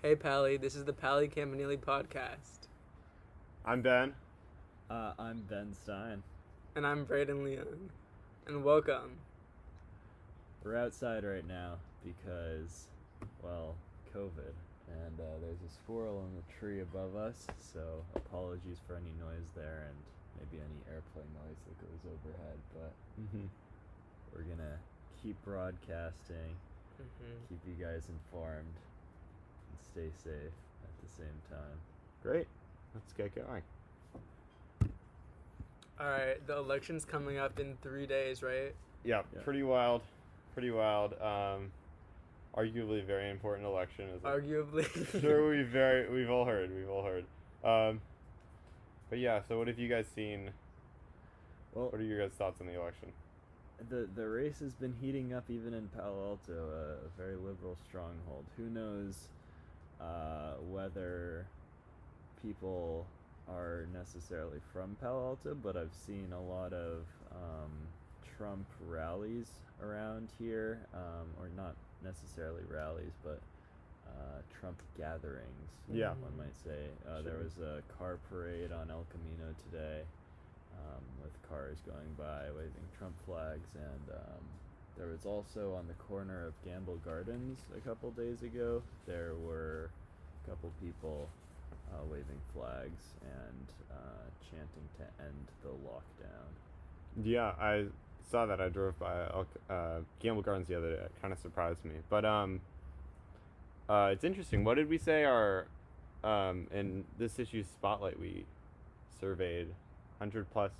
Hey Pally, this is the Pally Campanile podcast. I'm Ben. I'm Ben Stein. And I'm Braden Leon. And welcome. We're outside right now because, well, COVID. And there's a squirrel in the tree above us, so apologies for any noise there and maybe any airplane noise that goes overhead. But we're going to keep broadcasting, keep you guys informed, and stay safe at the same time. Great. Let's get going. Alright, the election's coming up in 3 days, right? Yeah, pretty wild. Arguably very important election. Isn't Arguably. it? Sure, we've all heard. But yeah, so what have you guys seen? Well, what are your guys' thoughts on the election? The race has been heating up even in Palo Alto, a very liberal stronghold. Who knows whether people are necessarily from Palo Alto, but I've seen a lot of Trump rallies around here, or not necessarily rallies, but Trump gatherings, Yeah. one might say. Sure. There was a car parade on El Camino today, with cars going by waving Trump flags, and there was also on the corner of Gamble Gardens a couple days ago, there were a couple people waving flags and chanting to end the lockdown. Yeah, I saw that. I drove by Gamble Gardens the other day. It kind of surprised me. But it's interesting. What did we say in this issue's spotlight, we surveyed 100 plus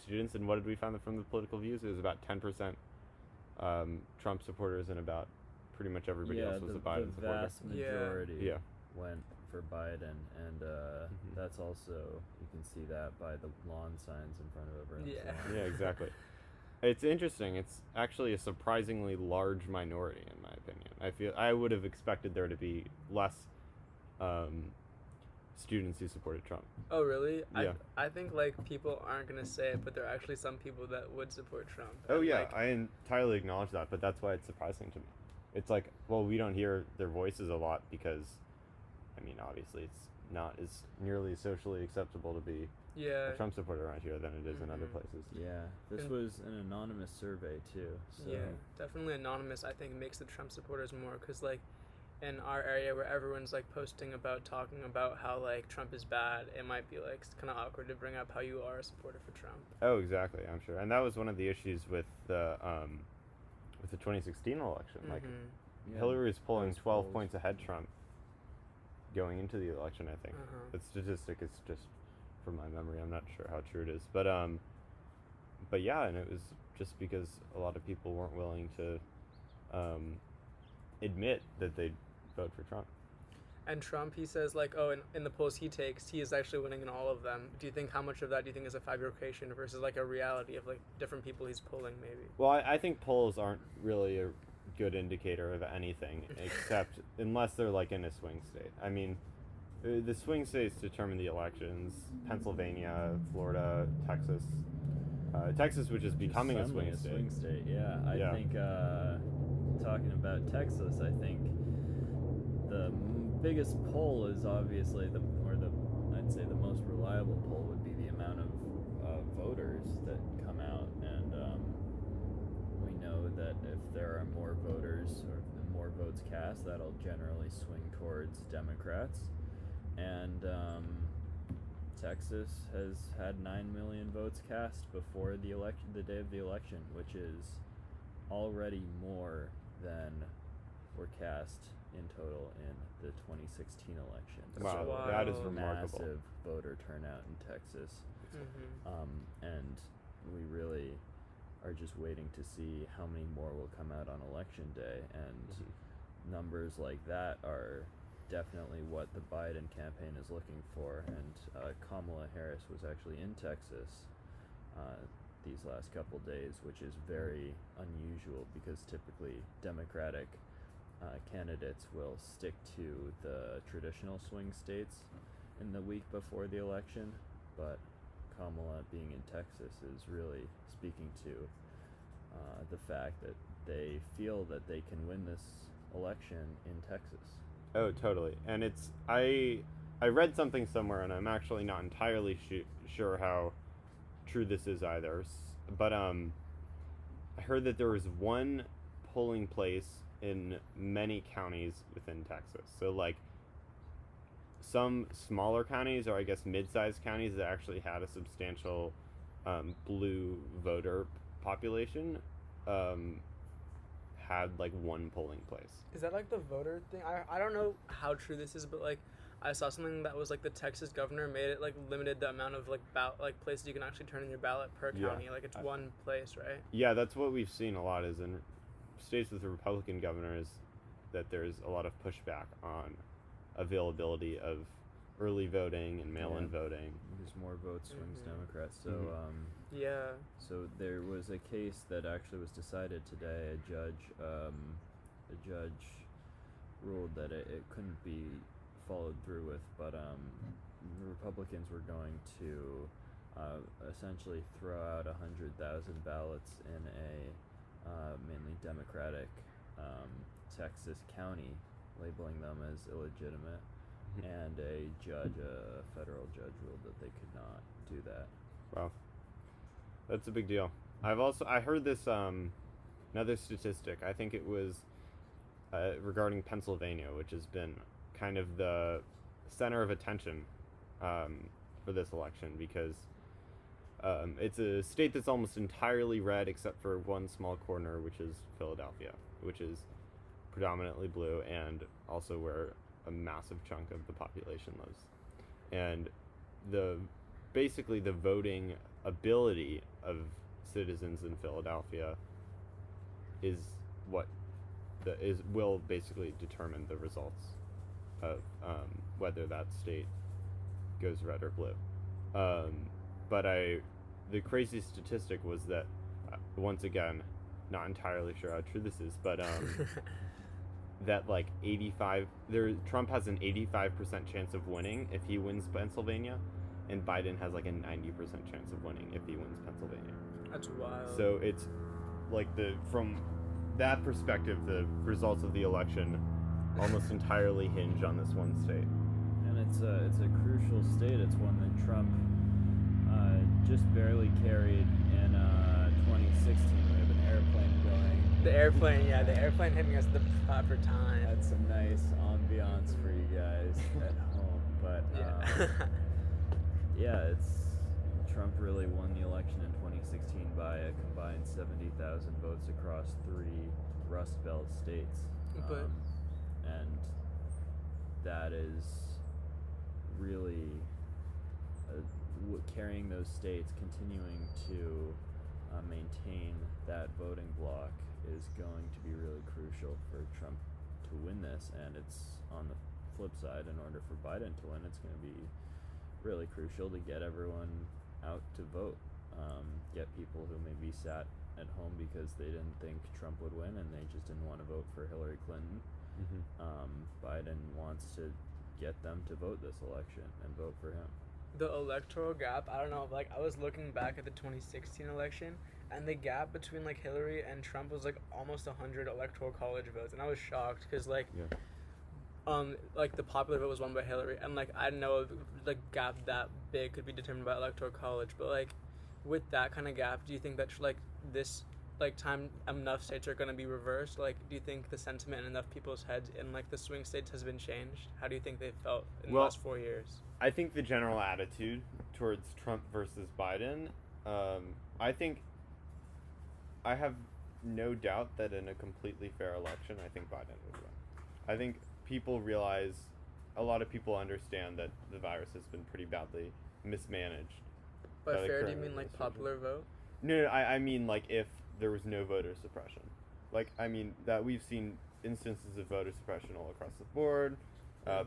students, and what did we find from the political views? It was about 10% Trump supporters, and about pretty much everybody else was a Biden supporter. The vast majority Yeah. went for Biden, and that's also, you can see that by the lawn signs in front of everyone's lawn. Yeah, exactly. It's interesting. It's actually a surprisingly large minority, in my opinion. I would have expected there to be less students who supported Trump. Oh, really? Yeah. I think, people aren't going to say it, but there are actually some people that would support Trump. Oh, And, yeah, I entirely acknowledge that, but that's why it's surprising to me. It's like, well, we don't hear their voices a lot because, obviously it's not as nearly socially acceptable to be a Trump supporter around here than it is in other places. Yeah, this was an anonymous survey too. So. Yeah, definitely anonymous, I think, makes the Trump supporters more, because, in our area where everyone's, talking about how, Trump is bad, it might be, kind of awkward to bring up how you are a supporter for Trump. Oh, exactly, I'm sure. And that was one of the issues with the 2016 election. Hillary was polling 12 points ahead Trump going into the election, I think. The statistic is just from my memory. I'm not sure how true it is. But yeah, and it was just because a lot of people weren't willing to admit that they'd vote for Trump. And Trump, he says, in the polls he takes, he is actually winning in all of them. How much of that do you think is a fabrication versus, a reality of, different people he's polling, maybe? Well, I think polls aren't really a good indicator of anything, except unless they're, in a swing state. The swing states determine the elections. Pennsylvania, Florida, Texas. Texas, which is becoming a swing state. Yeah, I think, talking about Texas, I think the biggest poll is obviously I'd say the most reliable poll would be the amount of voters that come out, and we know that if there are more voters or more votes cast, that'll generally swing towards Democrats, and Texas has had 9 million votes cast before the day of the election, which is already more than were cast in total in the 2016 election. Wow, So that is remarkable. Massive voter turnout in Texas. And we really are just waiting to see how many more will come out on election day, and numbers like that are definitely what the Biden campaign is looking for. And Kamala Harris was actually in Texas these last couple days, which is very unusual because typically Democratic candidates will stick to the traditional swing states in the week before the election, but Kamala being in Texas is really speaking to the fact that they feel that they can win this election in Texas. Oh, totally. And it's I read something somewhere, and I'm actually not entirely sure how true this is either. But I heard that there was one polling place in many counties within Texas. So like some smaller counties, or I guess mid-sized counties, that actually had a substantial blue voter population, had like one polling place. Is that like the voter thing? I don't know how true this is, but like I saw something that was like the Texas governor made it like limited the amount of like places you can actually turn in your ballot per county. Like it's one place, right? Yeah, that's what we've seen a lot is in states with Republican governors, that there's a lot of pushback on availability of early voting and mail-in voting. Because more votes swings Democrats. So yeah. So there was a case that actually was decided today. A judge ruled that it couldn't be followed through with, but the Republicans were going to essentially throw out 100,000 ballots in a mainly Democratic Texas county, labeling them as illegitimate, and a federal judge ruled that they could not do that. Wow, that's a big deal. I heard this another statistic. I think it was regarding Pennsylvania, which has been kind of the center of attention for this election, because it's a state that's almost entirely red except for one small corner, which is Philadelphia, which is predominantly blue, and also where a massive chunk of the population lives. And basically the voting ability of citizens in Philadelphia is what will basically determine the results of whether that state goes red or blue. But the crazy statistic was that, once again, not entirely sure how true this is, but that like Trump has an 85% chance of winning if he wins Pennsylvania, and Biden has like a 90% chance of winning if he wins Pennsylvania. That's wild. So it's like from that perspective, the results of the election almost entirely hinge on this one state. And it's a crucial state. It's one that Trump just barely carried in 2016. We have an airplane going. The airplane hitting us at the proper time. That's a nice ambiance for you guys at home. But Trump really won the election in 2016 by a combined 70,000 votes across 3 Rust Belt states. And that is really carrying those states, continuing to maintain that voting bloc is going to be really crucial for Trump to win this. And it's on the flip side, in order for Biden to win, it's going to be really crucial to get everyone out to vote. Get people who maybe sat at home because they didn't think Trump would win and they just didn't want to vote for Hillary Clinton. Biden wants to get them to vote this election and vote for him. The electoral gap, I don't know, like I was looking back at the 2016 election, and the gap between like Hillary and Trump was like almost 100 electoral college votes, and I was shocked because like the popular vote was won by Hillary, and like I didn't know like gap that big could be determined by electoral college. But like with that kind of gap, do you think that like this like time enough states are going to be reversed? Like, do you think the sentiment in enough people's heads in like the swing states has been changed? How do you think they felt in the last 4 years? I think the general attitude towards Trump versus Biden, I have no doubt that in a completely fair election, I think Biden would win. I think a lot of people understand that the virus has been pretty badly mismanaged. By fair, do you mean like popular vote? No, I mean like if there was no voter suppression. Like, I mean that we've seen instances of voter suppression all across the board.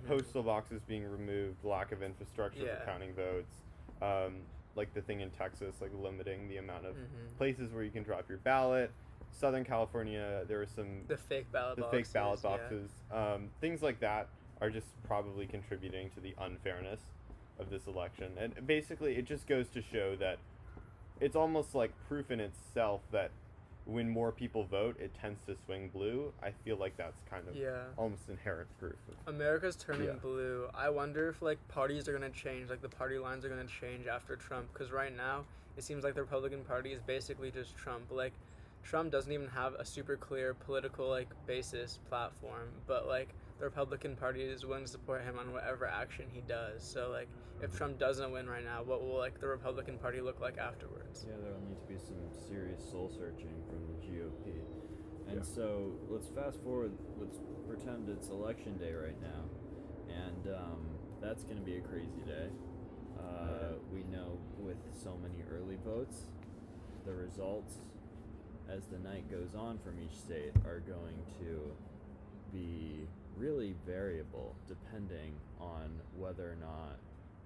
Postal boxes being removed, lack of infrastructure for counting votes, like the thing in Texas, like limiting the amount of places where you can drop your ballot. Southern California, there were the fake ballot boxes. Things like that are just probably contributing to the unfairness of this election. And basically, it just goes to show that it's almost like proof in itself that when more people vote, it tends to swing blue. I feel like that's kind of Yeah. almost inherent proof. America's turning Yeah. blue. I wonder if like parties are gonna change, like the party lines are gonna change after Trump. Because right now it seems like the Republican Party is basically just Trump. Like Trump doesn't even have a super clear political like basis platform, but like the Republican Party is willing to support him on whatever action he does. So like if Trump doesn't win right now, what will like the Republican Party look like afterwards? Yeah, there'll need to be some serious soul searching from the GOP. And Yeah. so let's fast forward. Let's pretend it's election day right now, and that's going to be a crazy day. We know with so many early votes, the results as the night goes on from each state are going to be really variable depending on whether or not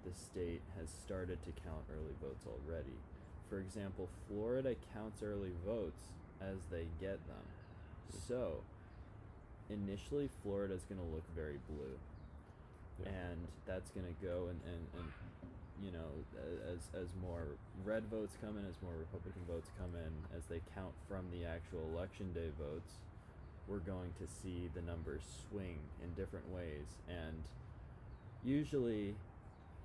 the state has started to count early votes already. For example, Florida counts early votes as they get them. So, initially, Florida's going to look very blue. Yeah. And that's going to go and you know, as more red votes come in, as more Republican votes come in, as they count from the actual election day votes, we're going to see the numbers swing in different ways. And usually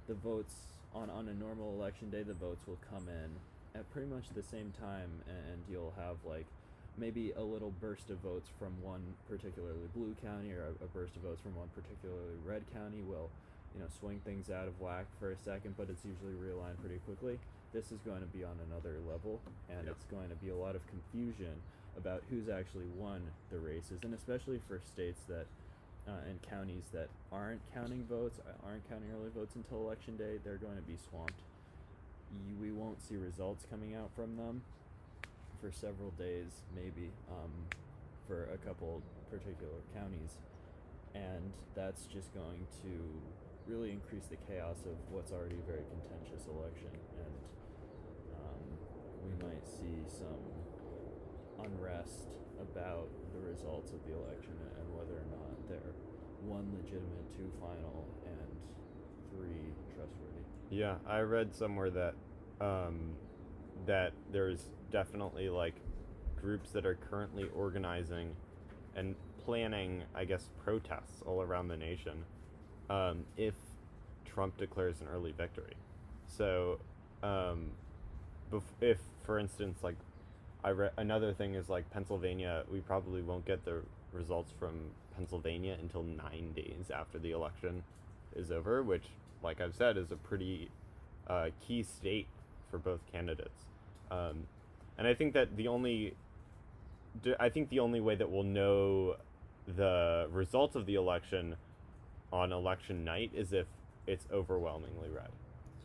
the votes on a normal election day, the votes will come in at pretty much the same time, and you'll have like maybe a little burst of votes from one particularly blue county, or a burst of votes from one particularly red county will, you know, swing things out of whack for a second, but it's usually realigned pretty quickly. This is going to be on another level, and Yep. it's going to be a lot of confusion about who's actually won the races, and especially for states that and counties that aren't counting votes, aren't counting early votes until election day, they're going to be swamped. We won't see results coming out from them for several days, maybe, for a couple particular counties, and that's just going to really increase the chaos of what's already a very contentious election, and we might see some unrest about the results of the election and whether or not they're 1 legitimate, 2 final, and 3 trustworthy. Yeah, I read somewhere that that there's definitely like groups that are currently organizing and planning, I guess, protests all around the nation if Trump declares an early victory. So, if, for instance, like I read another thing is like Pennsylvania, we probably won't get the results from Pennsylvania until 9 days after the election is over, which, like I've said, is a pretty key state for both candidates. And I think that the only way that we'll know the results of the election on election night is if it's overwhelmingly red.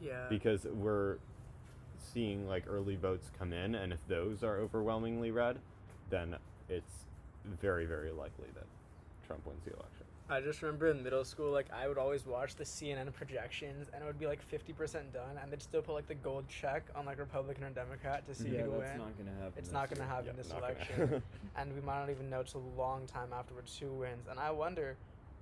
Yeah. Because we're seeing like early votes come in, and if those are overwhelmingly red, then it's very, very likely that Trump wins the election. I just remember in middle school, like I would always watch the CNN projections, and it would be like 50% done, and they'd still put like the gold check on like Republican or Democrat to see who would win. Not going to happen. It's not going to happen Yeah, this not gonna. election, and we might not even know till a long time afterwards who wins. And I wonder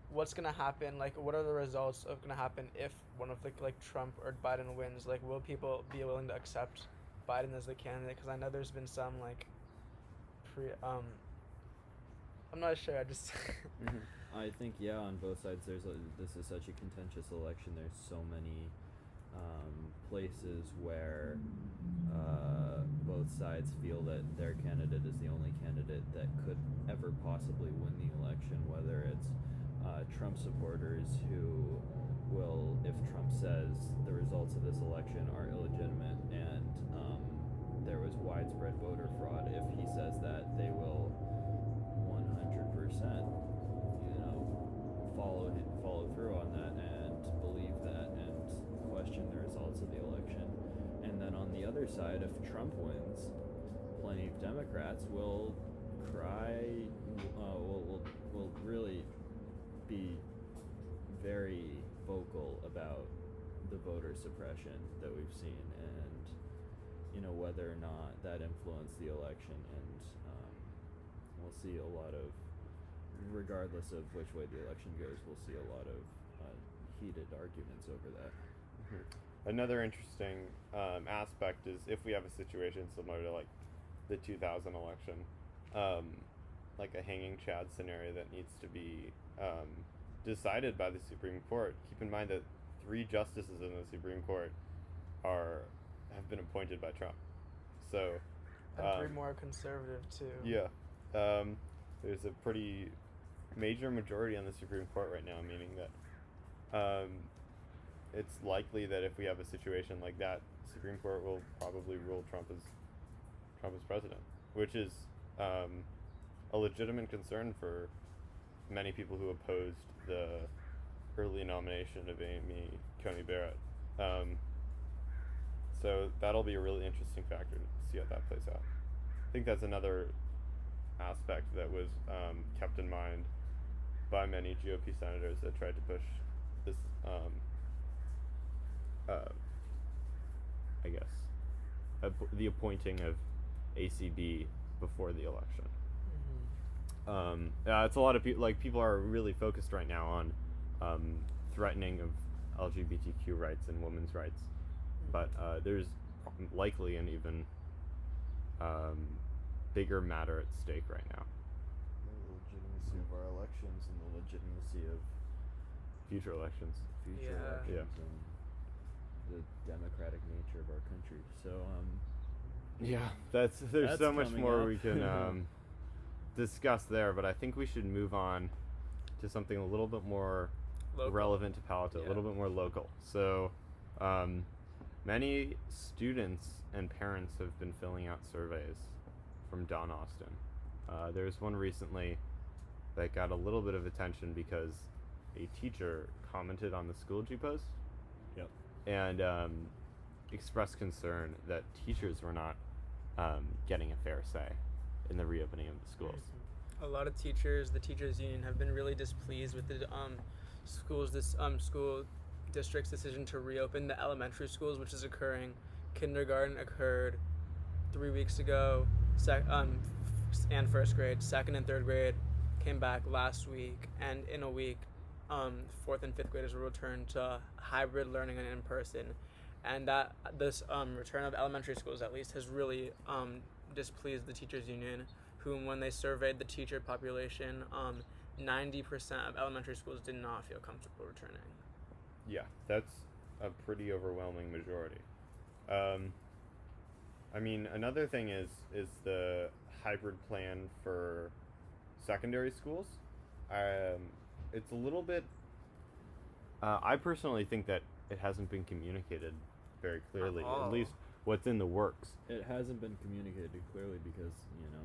what's going to happen. Like, what are the results of going to happen if one of the like Trump or Biden wins? Like, will people be willing to accept Biden as the candidate? Because I know there's been some like I'm not sure. I just. I think, yeah, on both sides, this is such a contentious election. There's so many places where both sides feel that their candidate is the only candidate that could ever possibly win the election, whether it's Trump supporters who will, if Trump says the results of this election are illegitimate and there was widespread voter fraud, if he says that, they will 100% follow through on that and believe that and question the results of the election. And then on the other side, if Trump wins, plenty of Democrats will cry, will really be very vocal about the voter suppression that we've seen, and whether or not that influenced the election. And we'll see a lot of, regardless of which way the election goes, we'll see a lot of heated arguments over that. Mm-hmm. Another interesting aspect is if we have a situation similar to like the 2000 election, like a hanging Chad scenario that needs to be decided by the Supreme Court. Keep in mind that 3 justices in the Supreme Court have been appointed by Trump. So, and 3 more conservative too. yeah, there's a pretty major majority on the Supreme Court right now, meaning that it's likely that if we have a situation like that, the Supreme Court will probably rule Trump as president, which is a legitimate concern for many people who opposed the early nomination of Amy Coney Barrett. So that'll be a really interesting factor to see how that plays out. I think that's another aspect that was kept in mind by many GOP senators that tried to push this, I guess, the appointing of ACB before the election. It's a lot of people. Like, people are really focused right now on threatening of LGBTQ rights and women's rights, but there's likely an even bigger matter at stake right now. The legitimacy of our elections and the legitimacy of future elections. And the democratic nature of our country. So there's so much more up. we can discuss there, but I think we should move on to something a little bit more relevant to Palo, a little bit more local. So many students and parents have been filling out surveys from Don Austin. There's one recently that got a little bit of attention because a teacher commented on the Schoology post. Yep. And expressed concern that teachers were not getting a fair say in the reopening of the schools. A lot of teachers, the teachers union, have been really displeased with the school district's decision to reopen the elementary schools, which is occurring. Kindergarten occurred 3 weeks ago, and first grade. Second and third grade came back last week, and in a week, 4th and 5th graders will return to hybrid learning and in person. And that this return of elementary schools, at least, has really displeased the teachers union, whom, when they surveyed the teacher population, 90% of elementary schools did not feel comfortable returning. Yeah, that's a pretty overwhelming majority. I mean, another thing is the hybrid plan for secondary schools. It's a little bit. I personally think that it hasn't been communicated very clearly, at least what's in the works. It hasn't been communicated clearly because,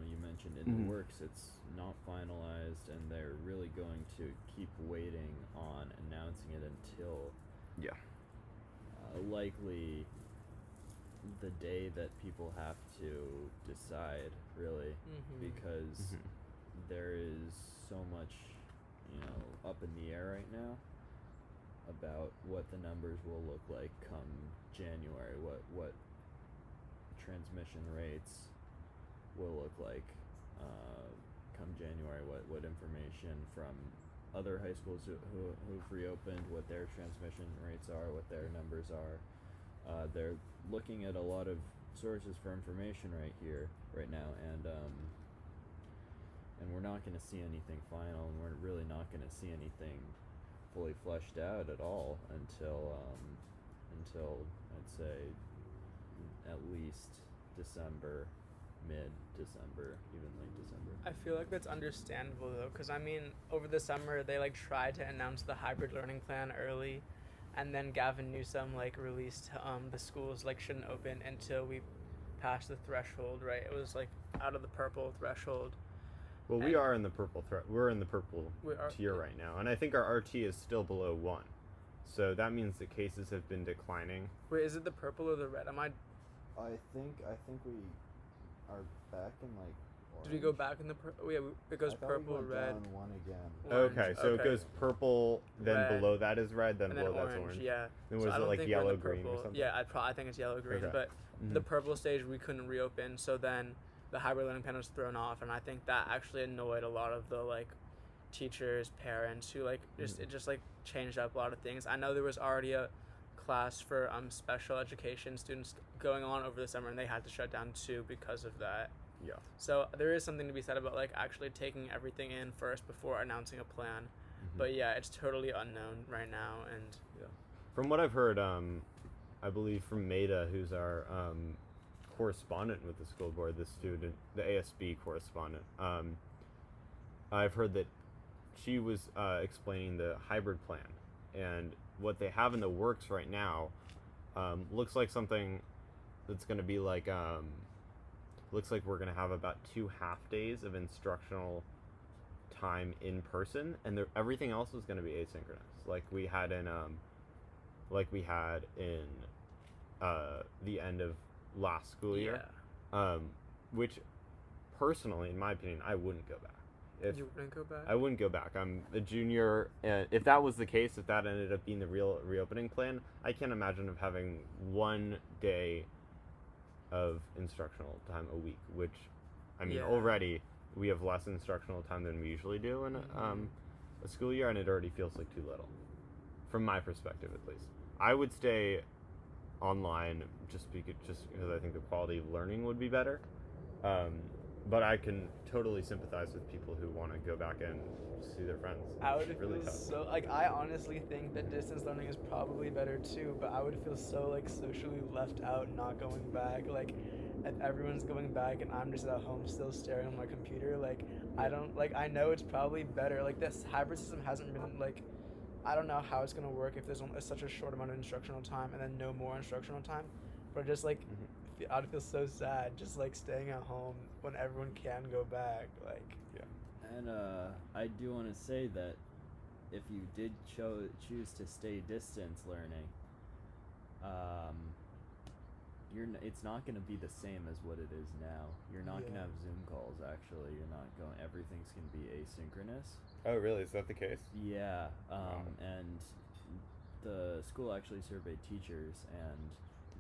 you mentioned in the works, it's not finalized, and they're really going to keep waiting on announcing it until likely the day that people have to decide, really, because there is so much up in the air right now about what the numbers will look like come January, what transmission rates will look like come January, what information from other high schools who've reopened, what their transmission rates are, what their numbers are. They're looking at a lot of sources for information right now, and we're not going to see anything final, and we're really not going to see anything fully fleshed out at all until I'd say at least December, mid-December, even late December. I feel like that's understandable though, because I mean, over the summer they tried to announce the hybrid learning plan early, and then Gavin Newsom released the schools shouldn't open until we pass the threshold, right? It was out of the purple threshold. Well, we are in the purple we're in the purple tier right now, and I think our RT is still below 1. So that means the cases have been declining. Wait, is it the purple or the red? I think we are back in orange. Did we go back in the purple? Yeah, it goes purple, red. Down one again. Orange. Okay, so it goes purple, then red, below that is red, then and below then that's orange. Yeah. Then So was I don't it think yellow, we're in the green, purple. or something? Yeah, I think it's yellow, green. Okay. But the purple stage we couldn't reopen, so then the hybrid learning plan was thrown off, and I think that actually annoyed a lot of the teachers, parents who it just changed up a lot of things. I know there was already a class for special education students going on over the summer, and they had to shut down too because of that. Yeah. So there is something to be said about like actually taking everything in first before announcing a plan. Mm-hmm. But yeah, it's totally unknown right now, and yeah. From what I've heard, I believe from Maida, who's our correspondent with the school board, the ASB correspondent. I've heard that she was explaining the hybrid plan, and what they have in the works right now looks like something that's going to be like looks like we're going to have about 2 half days of instructional time in person, and everything else is going to be asynchronous, like we had in the end of last school year. Which personally, in my opinion, I wouldn't go back. If you wouldn't go back? I wouldn't go back. I'm a junior, and if that was the case, if that ended up being the real reopening plan, I can't imagine of having 1 day of instructional time a week, which, I mean, already we have less instructional time than we usually do in a school year, and it already feels like too little, from my perspective at least. I would stay online just because I think the quality of learning would be better. But I can totally sympathize with people who want to go back and see their friends. I would really feel tough. so like I honestly think that distance learning is probably better too, but I would feel so like socially left out not going back. Like if everyone's going back and I'm just at home still staring at my computer, like I know it's probably better. Like this hybrid system hasn't been like I don't know how it's gonna work if there's such a short amount of instructional time and then no more instructional time. But just like I'd feel so sad just like staying at home when everyone can go back. Like And I do want to say that if you did choose to stay distance learning, it's not going to be the same as what it is now. You're not going to have Zoom calls. Actually, you're not going. Everything's going to be asynchronous. Oh, really? Is that the case? Yeah. Wow. And the school actually surveyed teachers, and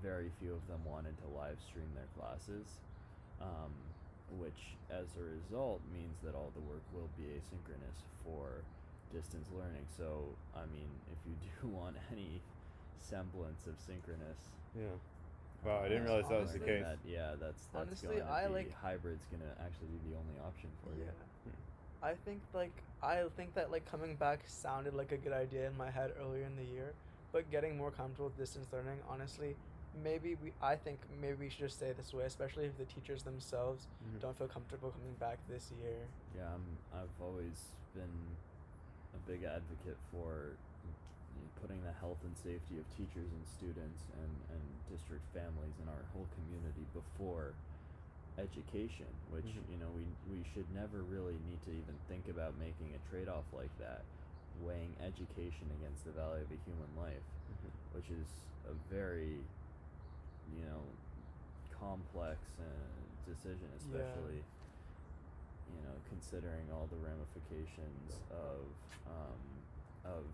very few of them wanted to live stream their classes, which as a result means that all the work will be asynchronous for distance learning. So, I mean, if you do want any semblance of synchronous, wow, I didn't realize that was the case. That's honestly, going to be hybrid's going to actually be the only option for you. I think that like coming back sounded like a good idea in my head earlier in the year, but getting more comfortable with distance learning, honestly, I think maybe we should just stay this way, especially if the teachers themselves don't feel comfortable coming back this year. Yeah, I've always been a big advocate for putting the health and safety of teachers and students and district families and our whole community before education, which we should never really need to even think about making a trade-off like that, weighing education against the value of a human life, which is a very complex decision, especially considering all the ramifications of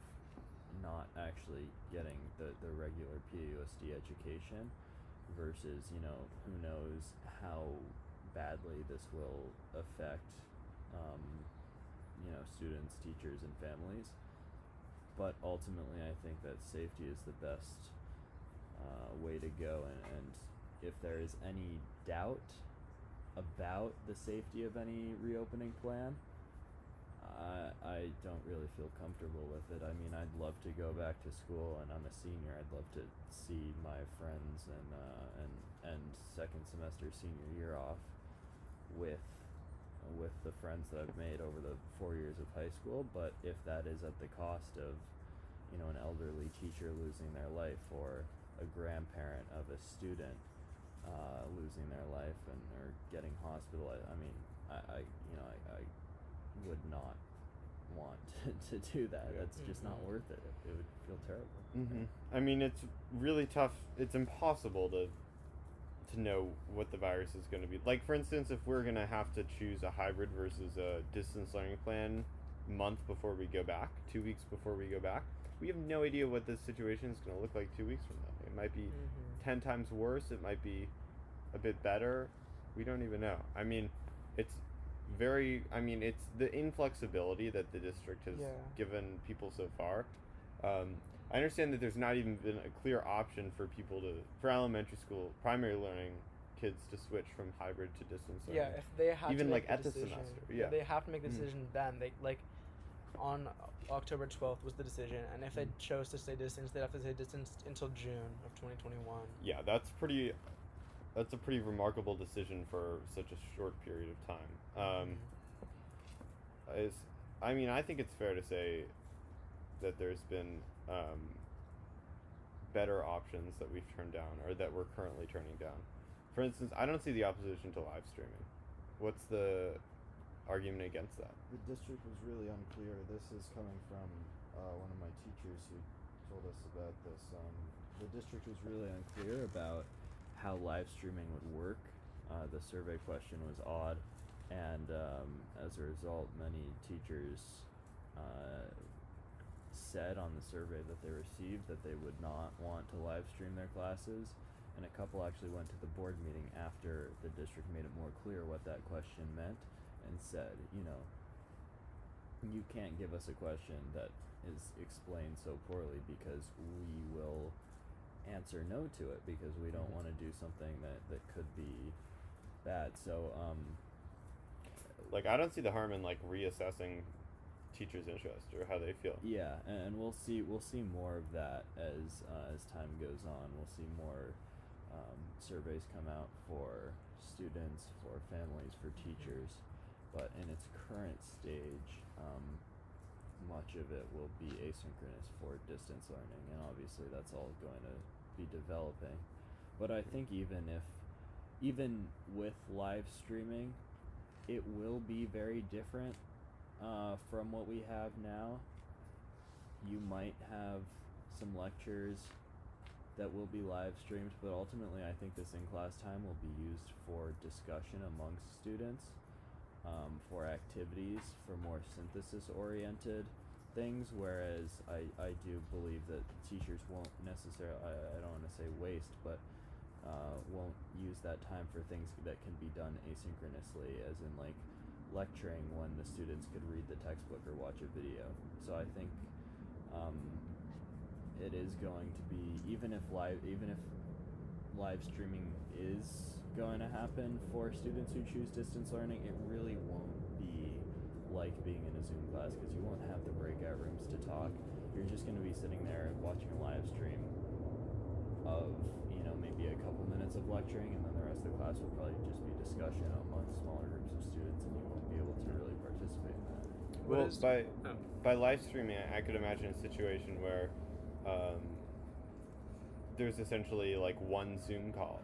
not actually getting the regular PAUSD education versus who knows how badly this will affect students, teachers, and families. But ultimately, I think that safety is the best way to go, and if there is any doubt about the safety of any reopening plan, I don't really feel comfortable with it. I mean, I'd love to go back to school, and I'm a senior. I'd love to see my friends and second semester senior year off with the friends that I've made over the 4 years of high school. But if that is at the cost of an elderly teacher losing their life, or a grandparent of a student losing their life or getting hospitalized, I mean, I would not want to do that. That's just not worth it. It would feel terrible. I mean, it's really tough. It's impossible to know what the virus is going to be. Like, for instance, if we're going to have to choose a hybrid versus a distance learning plan month before we go back, 2 weeks before we go back, we have no idea what this situation is going to look like 2 weeks from now. It might be 10 times worse. It might be a bit better. We don't even know. I mean, it's the inflexibility that the district has given people so far. I understand that there's not even been a clear option for elementary school primary learning kids to switch from hybrid to distance Yeah, learning. if they have Even, to make like, the at the decision, semester, yeah. they have to make the Mhm. decision then. They like on October 12th was the decision, and if they Mhm. chose to stay distance, they'd have to stay distance until June of 2021. Yeah, that's a pretty remarkable decision for such a short period of time. Is I mean, I think it's fair to say that there's been better options that we've turned down or that we're currently turning down. For instance, I don't see the opposition to live streaming. What's the argument against that? The district was really unclear. This is coming from one of my teachers who told us about this. The district was really unclear about how live streaming would work. The survey question was odd, and as a result, many teachers said on the survey that they received that they would not want to live stream their classes, and a couple actually went to the board meeting after the district made it more clear what that question meant and said, you can't give us a question that is explained so poorly because we will answer no to it because we don't want to do something that could be bad. So Like, I don't see the harm in, like, reassessing teachers' interest or how they feel. yeah, and we'll see more of that as time goes on. We'll see more surveys come out for students, for families, for teachers, but in its current stage, much of it will be asynchronous for distance learning, and obviously that's all going to be developing. But I think even with live streaming, it will be very different from what we have now. You might have some lectures that will be live streamed, but ultimately I think this in-class time will be used for discussion amongst students, for activities, for more synthesis-oriented things, whereas I do believe that teachers won't necessarily, I don't want to say waste, but won't use that time for things that can be done asynchronously, as in like lecturing when the students could read the textbook or watch a video. So I think it is going to be, even if live streaming is going to happen for students who choose distance learning, it really won't be like being in a Zoom class because you won't have the breakout rooms to talk. You're just going to be sitting there watching a live stream of maybe a couple minutes of lecturing, and then the rest of the class will probably just be discussion among smaller groups of students, and you won't be able to really participate in that. Well, by live streaming, I could imagine a situation where there's essentially like one Zoom call,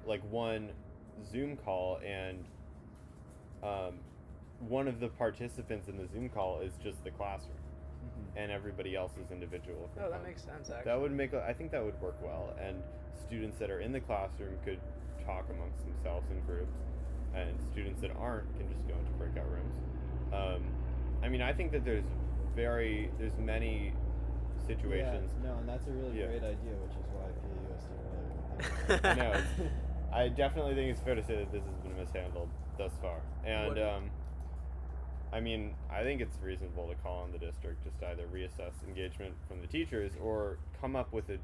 and one of the participants in the Zoom call is just the classroom, and everybody else is individual. Oh, that makes sense, actually. That would I think that would work well, and students that are in the classroom could talk amongst themselves in groups, and students that aren't can just go into breakout rooms. I mean, I think that there's many situations. Yeah, no, and that's a really great idea, which is why PAUSD really. I know. I definitely think it's fair to say that this has been mishandled thus far, and I mean, I think it's reasonable to call on the district just to either reassess engagement from the teachers or come up with a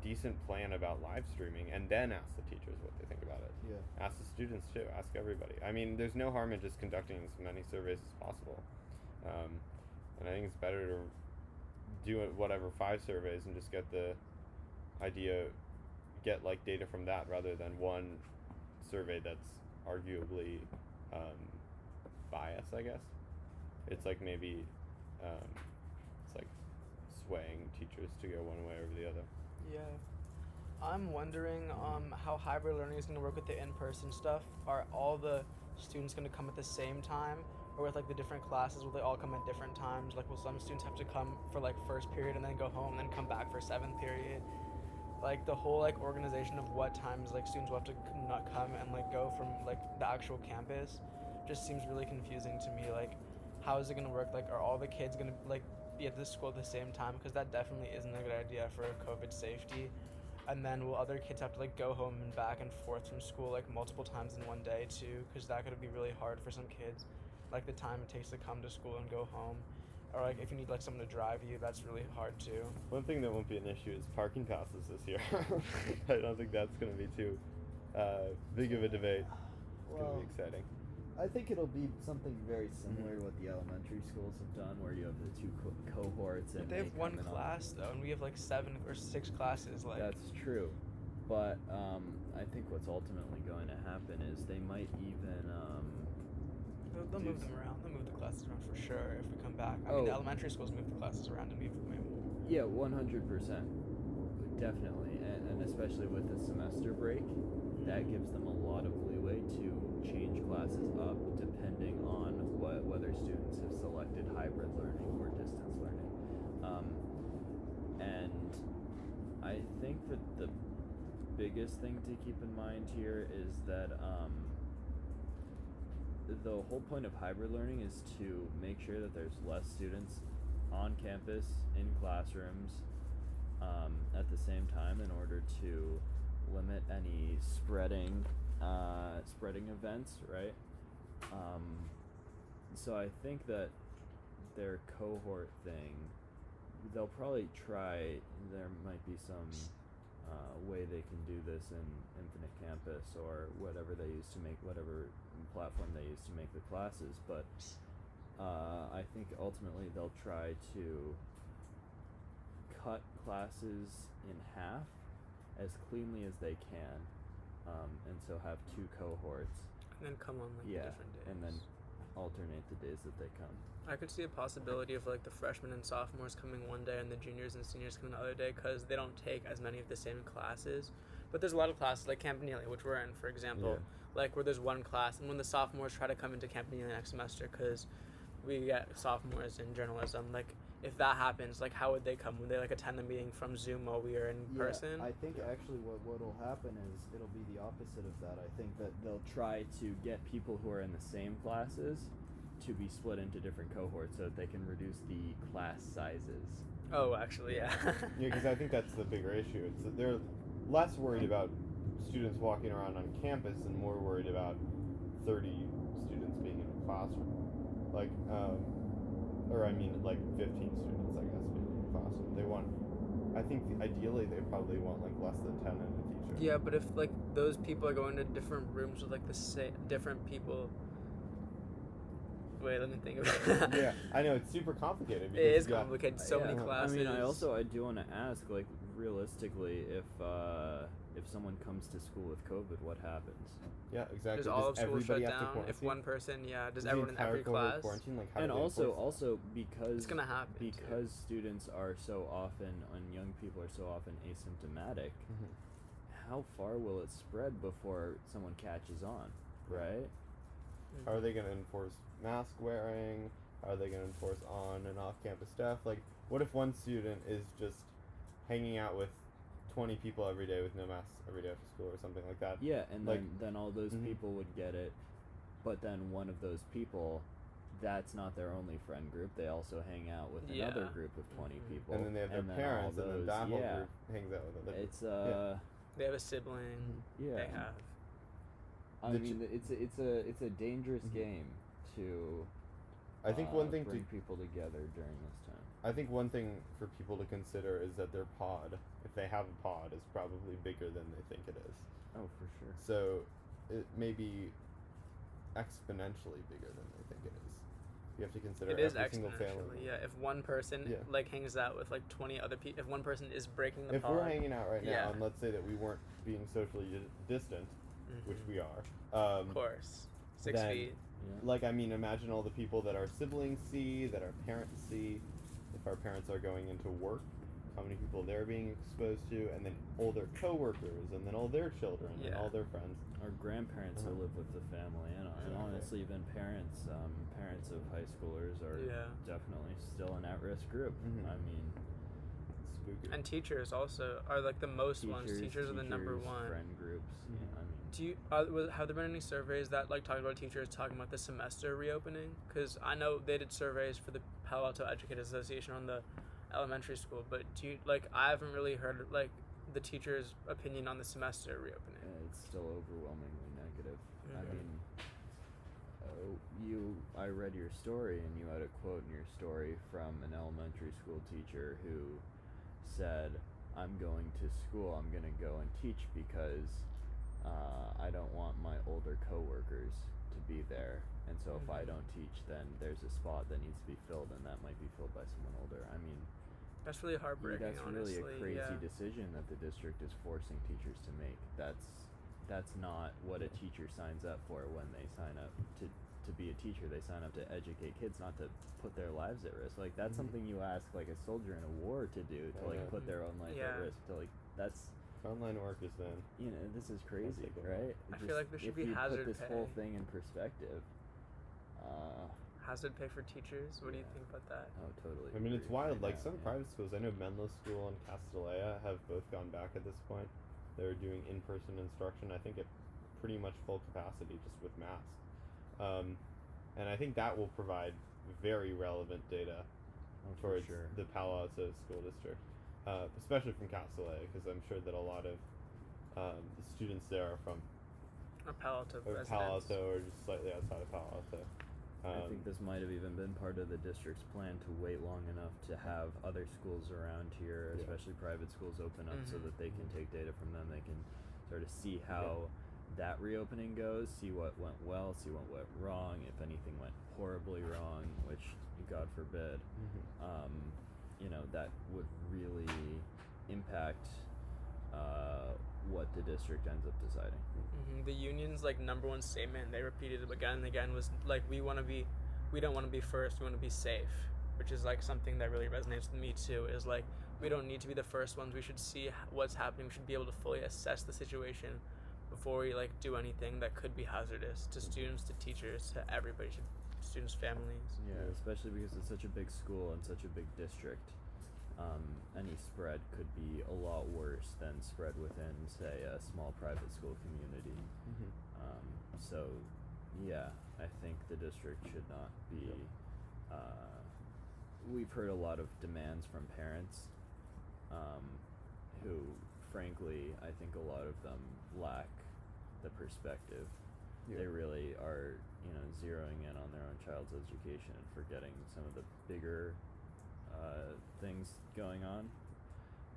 decent plan about live streaming and then ask the teachers what they think about it. Yeah. Ask the students too. Ask everybody. I mean, there's no harm in just conducting as many surveys as possible. And I think it's better to do whatever 5 surveys and just get the get like data from that rather than one survey that's arguably biased, I guess. It's like maybe it's like swaying teachers to go one way over the other. Yeah. I'm wondering how hybrid learning is going to work with the in-person stuff. Are all the students going to come at the same time? Or with like the different classes, will they all come at different times? Like, will some students have to come for like first period and then go home and then come back for 7th period? Like the whole like organization of what times like students will have to not come and like go from like the actual campus just seems really confusing to me. Like, how is it going to work? Like, are all the kids going to like be at the school at the same time? Because that definitely isn't a good idea for COVID safety. And then will other kids have to like go home and back and forth from school like multiple times in one day too? Because that could be really hard for some kids. Like the time it takes to come to school and go home, or like if you need like someone to drive you, that's really hard too. One thing that won't be an issue is parking passes this year. I don't think that's going to be too big of a debate. It's gonna Well, be exciting. I think it'll be something very similar to what the elementary schools have done, where you have the two cohorts and But they have one come in on- class though, and we have like 7 or 6 classes. Like That's true, but I think what's ultimately going to happen is they might even they'll move them around. They'll move the classes around for sure if we come back. I mean, the elementary schools move the classes around, and we Yeah, 100%. Definitely. And especially with the semester break, that gives them a lot of leeway to change classes up depending on whether students have selected hybrid learning or distance learning. And I think that the biggest thing to keep in mind here is that the whole point of hybrid learning is to make sure that there's less students on campus in classrooms at the same time in order to limit any spreading events, right? So I think that their cohort thing, they'll probably try. There might be some way they can do this in Infinite Campus or whatever platform they use to make the classes, but I think ultimately they'll try to cut classes in half as cleanly as they can, and so have 2 cohorts. and then come on like different days. And then alternate the days that they come. I could see a possibility of like the freshmen and sophomores coming one day and the juniors and seniors coming the other day because they don't take as many of the same classes. But there's a lot of classes like Campanile, which we're in, for example, like where there's one class, and when the sophomores try to come into Campanile next semester because we get sophomores in journalism, like if that happens, like how would they come? Would they like attend the meeting from Zoom while we are in person? I think actually what'll happen is it'll be the opposite of that. I think that they'll try To get people who are in the same classes to be split into different cohorts so that they can reduce the class sizes. Oh, actually, yeah. Yeah, because I think that's the bigger issue. It's that they're less worried about students walking around on campus and more worried about 30 students being in a classroom. Like, like 15 students, I guess, being in a classroom. I think ideally they probably want like less than 10 in a teacher. Yeah, but if like those people are going to different rooms with like the same different people. Wait, let me think about it. Yeah, I know it's super complicated. It is complicated. So many classes. I mean, I do want to ask, like, realistically, if someone comes to school with COVID, what happens? Yeah, exactly. Does all of school shut everybody have to down? If quarantine? one person, does Is everyone in the entire every cohort class? quarantine? Like, how And do they enforce also because It's gonna happen, too. because students are so often, and young people are so often asymptomatic. Mhm. How far will it spread before someone catches on, right? How are they going to enforce mask wearing? How are they going to enforce on and off campus stuff? Like, what if one student is just hanging out with 20 people every day with no masks every day after school or something like that? Yeah, and Like- then all those Mhm. people would get it, but then one of those people, that's not their only friend group. They also hang out with another Yeah. group of 20 Mhm. people, And then they have their all parents, and then that whole yeah. group hangs out with other It's They have a sibling. yeah. They have. I The mean, it's a dangerous Mhm. game to. I think one thing bring to people together during this time. I think one thing for people to consider is that their pod, if they have a pod, is probably bigger than they think it is. Oh, for sure. So it may be exponentially bigger than they think it is. You have to consider It is every single family. exponentially, yeah. If one person Yeah. like hangs out with like 20 other people, if one person is breaking the If pod, we're hanging out right now, Yeah. and let's say that we weren't being socially distant, which Mhm. we are, of course, 6 then- feet. Yeah. like, I mean, imagine all the people that our siblings see, that our parents see. If our parents are going into work, how many people they're being exposed to, and then all their coworkers, and then all their children, and Yeah. all their friends. Our grandparents who live with the family, and Exactly. honestly, even parents of high schoolers are Yeah. definitely still an at-risk group. Mhm. I mean, Spooky. And teachers also are like the most ones. Teachers are the number one. Friend groups. Mhm. I mean, Do you have there been any surveys that like talked about teachers talking about the semester reopening? Because I know they did surveys for the Palo Alto Educators Association on the elementary school, but do you like I haven't really heard like the teachers' opinion on the semester reopening. it's still overwhelmingly negative. I Mhm. mean, I read your story, and you had a quote in your story from an elementary school teacher who said, "I'm going to school. I'm going to go and teach because I don't want my older coworkers to be there, and so if I don't teach, then there's a spot that needs to be filled, and that might be filled by someone older. I mean, that's really heartbreaking. that's honestly. really a crazy yeah. decision that the district is forcing teachers to make. That's not what a teacher signs up for when they sign up to be a teacher. They sign up to educate kids, not to put their lives at risk. Like, that's something you ask like a soldier in a war to do, to like put their own life at risk. To like, that's frontline workers, man. You know, this is crazy, right? I feel like there should be hazard put this pay. whole thing in perspective. Hazard pay for teachers. What do you think about that? Oh, totally. I mean, it's wild. Like, some yeah. private schools, I know Menlo School and Castellea have both gone back at this point. They're doing in-person instruction, I think, at pretty much full capacity, just with masks. And I think that will provide very relevant data towards the Palo Alto School District, especially from Castellea, because I'm sure that a lot of the students there are from Palo Alto or Palo Alto or just slightly outside of Palo Alto. I think this might have even been part of the district's plan to wait long enough to have other schools around here, especially private schools, open up so that they can take data from them. They can sort of see how that reopening goes, see what went well, see what went wrong, if anything went horribly wrong, which God forbid. You know, that would really impact what the district ends up deciding. The union's like number one statement, they repeated it again and again, was like, we don't want to be first, we want to be safe, which is like something that really resonates with me too. Is like, we don't need to be the first ones. We should see what's happening. We should be able to fully assess the situation before we like do anything that could be hazardous to students, to teachers, to everybody, to students' families. Yeah, especially because it's such a big school and such a big district. Any spread could be a lot worse than spread within, say, a small private school community. So, yeah, I think the district should not be. We've heard a lot of demands from parents, who, frankly, I think a lot of them lack the perspective. They really are, zeroing in on their own child's education and forgetting some of the bigger things going on.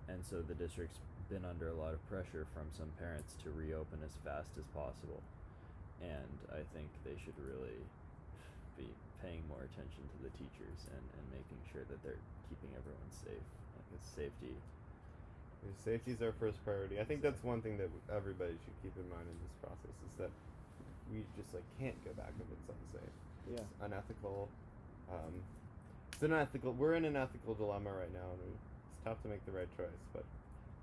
And so the district's been under a lot of pressure from some parents to reopen as fast as possible. And I think they should really be paying more attention to the teachers and making sure that they're keeping everyone safe. Like, it's safety. Safety's our first priority. I think that's one thing that everybody should keep in mind in this process, is that we just can't go back if it's unsafe. It's unethical. We're in an ethical dilemma right now, and it's tough to make the right choice, but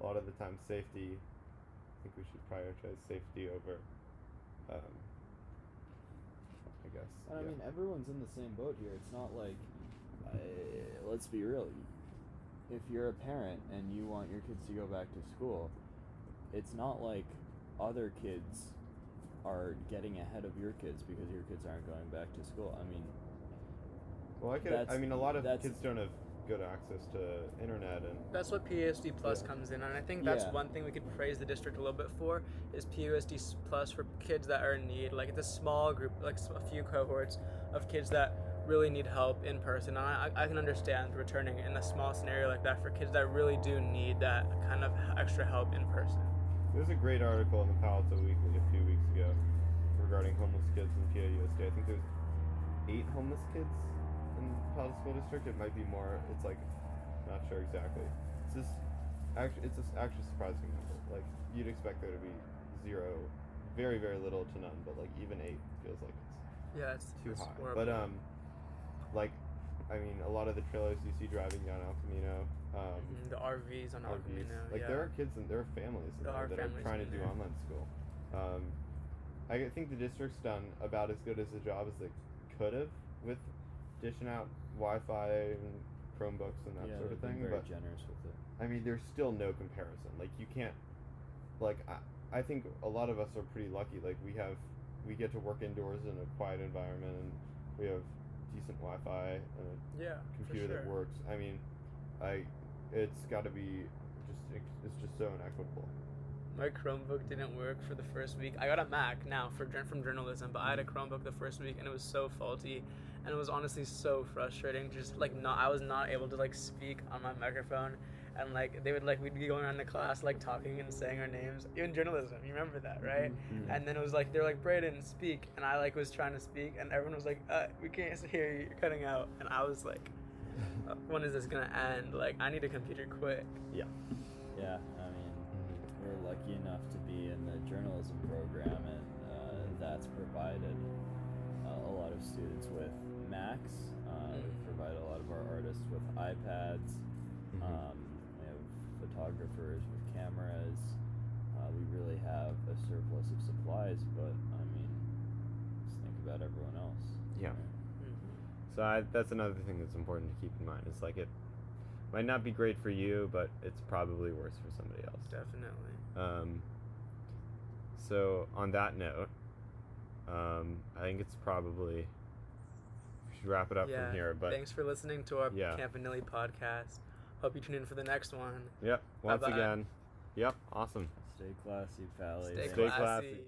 a lot of the time safety, I think we should prioritize safety over, I guess. I mean, everyone's in the same boat here. It's not like, let's be real, if you're a parent and you want your kids to go back to school, it's not like other kids are getting ahead of your kids because your kids aren't going back to school. I mean, a lot of kids don't have good access to internet, and that's what PAUSD Plus comes in, and I think that's one thing we could praise the district a little bit for, is PAUSD Plus for kids that are in need. Like, it's a small group, like a few cohorts of kids that really need help in person, and I can understand returning in a small scenario like that for kids that really do need that kind of extra help in person. There's a great article in the Palo Alto Weekly a few weeks ago regarding homeless kids in PAUSD. I think there's 8 homeless kids in the Palo Alto School District. It might be more. It's not sure exactly. It's actually surprising number. Like, you'd expect there to be 0, very, very little to none, but even 8 feels like it's too high. Horrible. But a lot of the trailers you see driving down El Camino, the RVs on El Camino. There are kids and there are families that are trying to do online school. I think the district's done about as good as a job as they could have with dishing out Wi-Fi and Chromebooks and that sort of thing. Very generous with it. I mean, there's still no comparison. You can't. I think a lot of us are pretty lucky. We get to work indoors in a quiet environment, and we have decent Wi-Fi and a computer that works. I mean, it's got to be it's just so inequitable. My Chromebook didn't work for the first week. I got a Mac now from journalism, but I had a Chromebook the first week, and it was so faulty, and it was honestly so frustrating. Just I was not able to speak on my microphone, and like we'd be going around the class like talking and saying our names. Even journalism, you remember that, right? Mm-hmm. And then it was like they're like, Braden, speak, and I like was trying to speak, and everyone was like, we can't hear you, you're cutting out, and I was like, when is this gonna end? Like, I need a computer quick. Yeah, I mean, we're lucky enough to be in the journalism program, and that's provided a lot of students with Macs. We provide a lot of our artists with iPads. We have photographers with cameras. We really have a surplus of supplies, but I mean, just think about everyone else. Yeah. Right? So that's another thing that's important to keep in mind. It's like it might not be great for you, but it's probably worse for somebody else. Definitely. So on that note, I think it's probably we should wrap it up from here. But thanks for listening to our Campanile podcast. Hope you tune in for the next one. Yep. Once Bye-bye. again. Yep. Awesome. Stay classy, Pally. Stay Stay classy. classy.